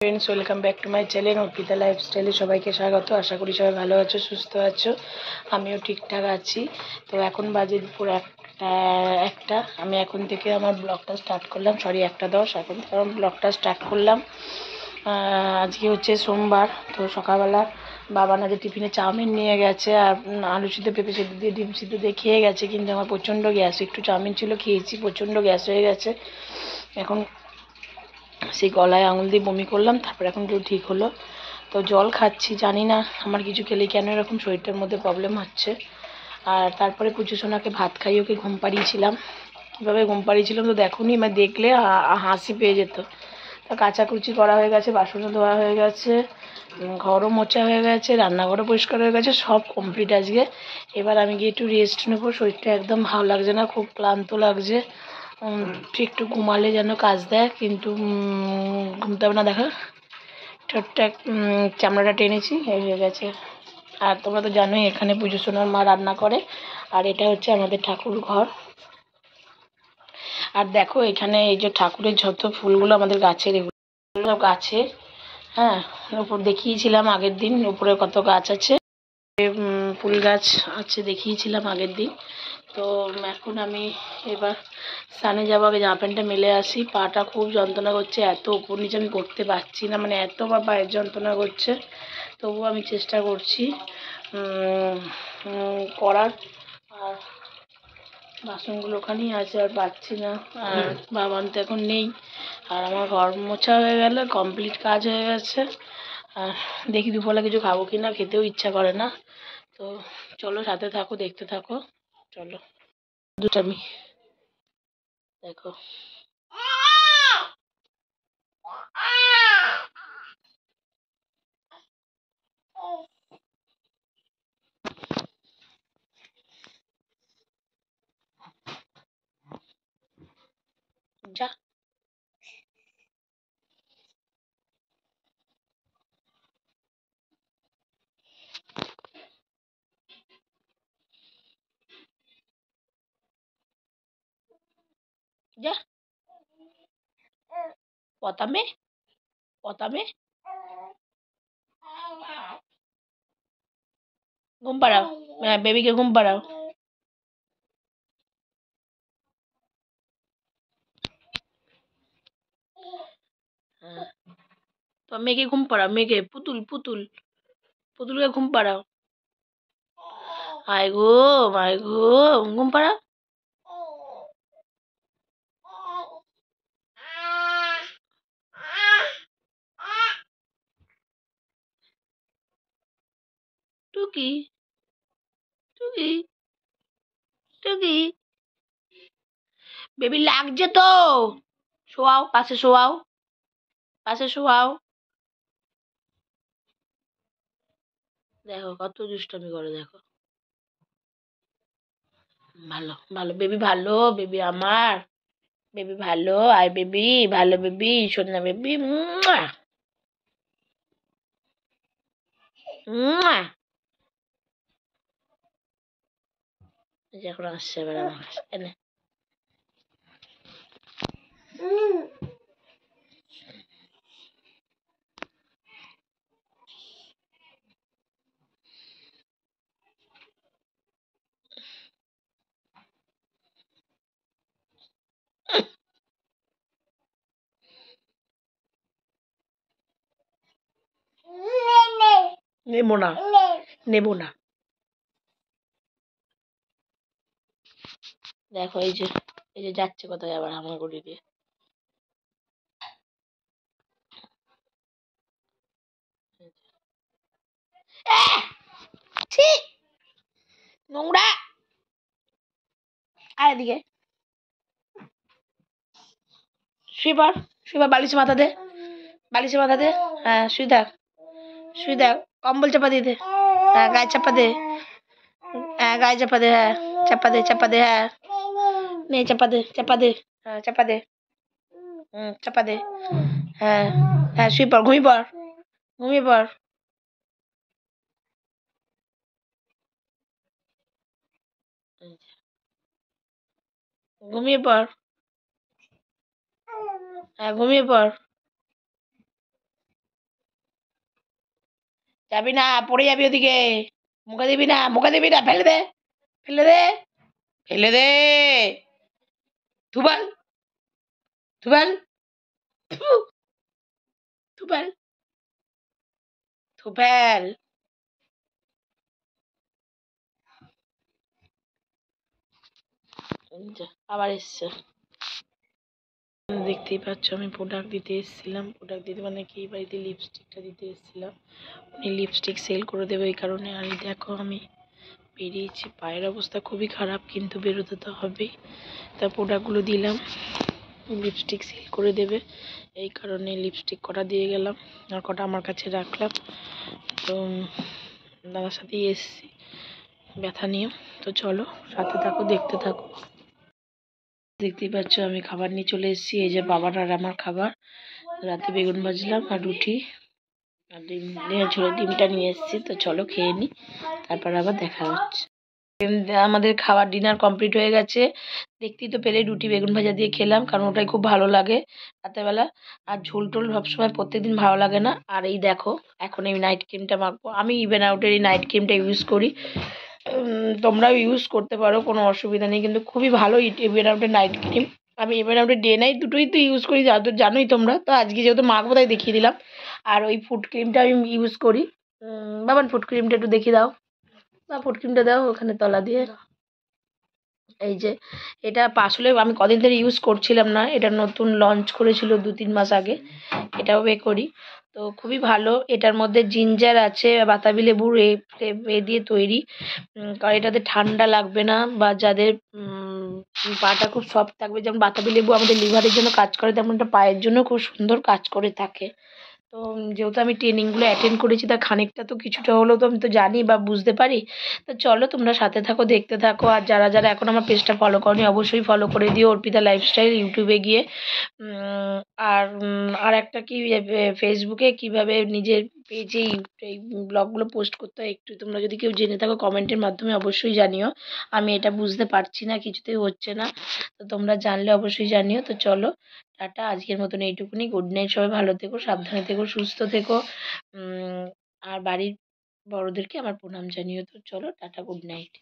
Friends, welcome back to my channel Arpita লাইফস্টাইলে সবাইকে স্বাগত। আশা করি সবাই ভালো আছো, সুস্থ আছো। আমিও ঠিকঠাক আছি। তো এখন বাজে দুপুর একটা। আমি এখন থেকে আমার ব্লগটা স্টার্ট করলাম, 1:10 এখন থেকে আমার ব্লগটা স্টার্ট করলাম। আজকে হচ্ছে সোমবার। তো সকালবেলা বাবা না যে টিফিনে চাউমিন নিয়ে গেছে আর আলু সিদ্ধ, পেঁপে সিদ্ধ দিয়ে ডিম সিদ্ধ দিয়ে খেয়ে গেছে, কিন্তু আমার প্রচণ্ড গ্যাস। একটু চাউমিন ছিল, খেয়েছি, প্রচণ্ড গ্যাস হয়ে গেছে। এখন সেই গলায় আঙুল দিয়ে বমি করলাম, তারপরে এখন একটু ঠিক হলো। তো জল খাচ্ছি, জানি না আমার কিছু খেলে কেন এরকম শরীরটার মধ্যে প্রবলেম হচ্ছে। আর তারপরে পুজো সোনাকে ভাত খাইয়ে ওকে ঘুম পাড়িয়েছিলাম। কীভাবে ঘুম পাড়িয়েছিলাম তো দেখোনি, মানে দেখলে হাসি পেয়ে যেত। তো কাচাকুচি করা হয়ে গেছে, বাসনও ধোয়া হয়ে গেছে, ঘরও মোছা হয়ে গেছে, রান্নাঘরও পরিষ্কার হয়ে গেছে, সব কমপ্লিট আজকে। এবার আমি গিয়ে একটু রেস্ট নেবো। শরীরটা একদম ভালো লাগছে না, খুব ক্লান্ত লাগছে। একটু ঘুমালে যেন কাজ দেয়, কিন্তু ঘুমতে হবে না। দেখা ঠোঁটটা চামড়াটা টেনেছি, হয়ে গেছে। আর তোমরা তো জানোই এখানে পুজো সোনার মা রান্না করে। আর এটা হচ্ছে আমাদের ঠাকুর ঘর। আর দেখো এখানে এই যে ঠাকুরের যত ফুলগুলো আমাদের গাছের, এগুলো গাছের। হ্যাঁ, উপর দেখিয়েছিলাম আগের দিন উপরে কত গাছ আছে, ফুল গাছ আছে, দেখিয়েছিলাম আগের দিন। তো এখন আমি এবার স্নানে যাবো, আগে জামা প্যান্টটা মেলে আসি। পাটা খুব যন্ত্রণা করছে, এত উপর নিচে আমি করতে পারছি না, মানে এত পায়ের যন্ত্রণা করছে। তবুও আমি চেষ্টা করছি করার। আর বাসনগুলো ওখানেই আছে, আর পাচ্ছি না। আর বাবান তো এখন নেই। আর আমার ঘর মোছা হয়ে গেলে কমপ্লিট কাজ হয়ে গেছে। আর দেখি দুপুরবেলা কিছু খাবো কি না, খেতেও ইচ্ছা করে না। তো চলো সাথে থাকো, দেখতে থাকো। চলো দুটামি দেখো। যা যা পতামে পতামে ঘুম পাড়াও। হ্যাঁ, বেবিকে ঘুম পাড়াও। হ্যাঁ, তো মেয়েকে ঘুম পাড়াও, মেয়েকে, পুতুল পুতুল পুতুলকে ঘুম পাড়াও। আয় গো, আয় গো, ঘুম পাড়াও। টুকি টুকি টুকি, বেবি লাগছে তো। শোয়াও, পাশে শোয়াও, পাশে শোয়াও। দেখো কত দুষ্টামি করে, দেখো। ভালো ভালো বেবি, ভালো বেবি আমার, বেবি ভালো। আয় বেবি, ভালো বেবি, সোনা বেবি। এখন আসছে এবার আমার কাছে, এনে নেবো না, নেবো না। দেখো এই যে, এই যে যাচ্ছে কোথায় আবার আমার গড়ি দিয়ে। ছি, নোংরা। আয় এদিকে, শুয়ে পড়, শুয়ে পড়, বালিশে মাথা দে, বালিশে মাথা দে। হ্যাঁ, শুয়ে থাক, শুয়ে থাক, কম্বল চাপা দিয়ে দে। হ্যাঁ, গায়ে চাপা দে, হ্যাঁ গায়ে চাপা দে, হ্যাঁ চাপা দে, চাপা দে, হ্যাঁ নে চাপা দে, চাপা দে, হ্যাঁ চাপা দে, চাপা দে। হ্যাঁ, হ্যাঁ শুয়ে পড়, ঘুমিয়ে পড়, ঘুমিয়ে পড়। ঘুমিয়ে পড়, হ্যাঁ ঘুমিয়ে পড়। যাবি না, পড়ে যাবি ওদিকে। মুখে দিবি না, মুখে দিবি না, ফেলে দে, ফেলে দে, ফেলে দে। থুবাল, থুবাল, থু, থুবাল, থুবাল। আবার এসছে। দেখতেই পাচ্ছ আমি প্রোডাক্ট দিতে এসেছিলাম। প্রোডাক্ট দিতে মানে কি, বাড়িতে লিপস্টিকটা দিতে এসেছিলাম। উনি লিপস্টিক সেল করে দেবে এই কারণে। আর এই দেখো আমি বেরিয়েছি, পায়ের অবস্থা খুবই খারাপ, কিন্তু বেরোতে তো হবেই। তার প্রোডাক্টগুলো দিলাম, লিপস্টিক সেল করে দেবে এই কারণে লিপস্টিক কটা দিয়ে গেলাম, আর কটা আমার কাছে রাখলাম। তো দাদার সাথেই এসেছি ব্যথা নিয়ে। তো চলো সাথে থাকো, দেখতে থাকো। দেখতেই পাচ্ছ আমি খাবার নিয়ে চলে এসেছি। এই যে বাবার আর আমার খাবার, রাতে বেগুন ভাজলাম আর রুটি আর ডিম, ঝোলের ডিমটা নিয়ে এসেছি। তো চলো খেয়ে নিই, তারপর আবার দেখা হচ্ছে। আমাদের খাবার ডিনার কমপ্লিট হয়ে গেছে। দেখতেই তো পেলে, রুটি বেগুন ভাজা দিয়ে খেলাম, কারণ ওটাই খুব ভালো লাগে রাতেরবেলা। আর ঝোল টোল সবসময় প্রত্যেকদিন ভালো লাগে না। আর এই দেখো এখন এই নাইট ক্রিমটা মাখবো। আমি ইভেন আউটের এই নাইট ক্রিমটা ইউজ করি, তোমরাও ইউজ করতে পারো, কোনো অসুবিধা নেই, কিন্তু খুবই ভালো ইভেন আউটের নাইট ক্রিম। আমি ইভেন আউটের ডে নাইট দুটোই তো ইউজ করি, জানোই তোমরা। তো আজকে যেহেতু মাখবো তাই দেখিয়ে দিলাম। আর ওই ফুড ক্রিমটা আমি ইউজ করি। বাবান ফুড ক্রিমটা একটু দেখিয়ে দাও, বা ফুড ক্রিমটা দাও ওখানে তলা দিয়ে। এই যে এটা আসলে আমি কদিন ধরে ইউজ করছিলাম না, এটা নতুন লঞ্চ করেছিল 2-3 মাস আগে। এটাও করি, তো খুবই ভালো। এটার মধ্যে জিঞ্জার আছে, বাতাবি লেবুর এ দিয়ে তৈরি। কারণ এটাতে ঠান্ডা লাগবে না, বা যাদের পাটা খুব সফট থাকবে, যেমন বাতাবি লেবু আমাদের লিভারের জন্য কাজ করে, তেমন এটা পায়ের জন্য খুব সুন্দর কাজ করে থাকে। তো যেহেতু আমি ট্রেনিংগুলো অ্যাটেন্ড করেছি, তা খানিকটা তো কিছুটা হলেও তো আমি তো জানি বা বুঝতে পারি। তো চলো তোমরা সাথে থাকো, দেখতে থাকো। আর যারা যারা এখন আমার পেজটা ফলো করনি অবশ্যই ফলো করে দিও, অর্পিতা লাইফস্টাইল ইউটিউবে গিয়ে। আর একটা কি, ফেসবুকে কিভাবে নিজের পেজে এই ব্লগগুলো পোস্ট করতে হয়, একটু তোমরা যদি কেউ জেনে থাকো কমেন্টের মাধ্যমে অবশ্যই জানিও। আমি এটা বুঝতে পারছি না, কিছুতেই হচ্ছে না। তো তোমরা জানলে অবশ্যই জানিও। তো চলো টাটা, আজকের মতন এইটুকুনি। গুড নাইট, সবাই ভালো থেকো, সাবধানে থেকো, সুস্থ থেকো। আর বাড়ির বড়দেরকে আমার প্রণাম জানিও। তো চলো টাটা, গুড নাইট।